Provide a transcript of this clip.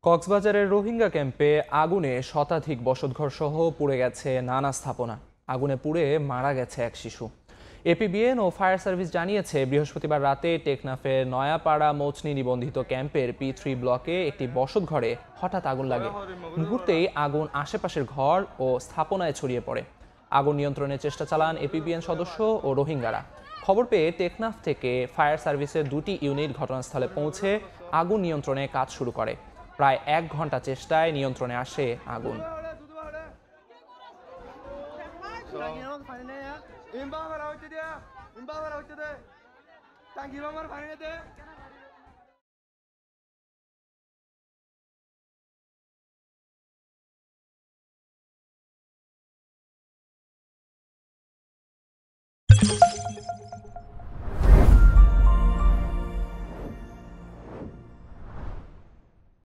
কক্সবাজারের রোহিঙ্গা ক্যাম্পে আগুনে শতাধিক বসতঘর সহ পুড়ে গেছে নানা স্থাপনা। আগুনে পুড়ে মারা গেছে এক শিশু। এপিবিএন ও ফায়ার সার্ভিস জানিয়েছে, বৃহস্পতিবার রাতে টেকনাফের নয়াপাড়া মৌচনি নিবন্ধিত ক্যাম্পের P3 ব্লকে একটি বসতঘরে হঠাৎ আগুন লাগে। মুহূর্তেই আগুন আশেপাশের ঘর ও স্থাপনায় ছড়িয়ে পড়ে। আগুন নিয়ন্ত্রণের চেষ্টা চালান এপিবিএন সদস্য ও রোহিঙ্গারা। খবর পেয়ে টেকনাফ থেকে ফায়ার সার্ভিসের 2টি ইউনিট ঘটনাস্থলে পৌঁছে আগুন নিয়ন্ত্রণে কাজ শুরু করে। প্রায় 1 ঘন্টা চেষ্টায় নিয়ন্ত্রণে আসে আগুন।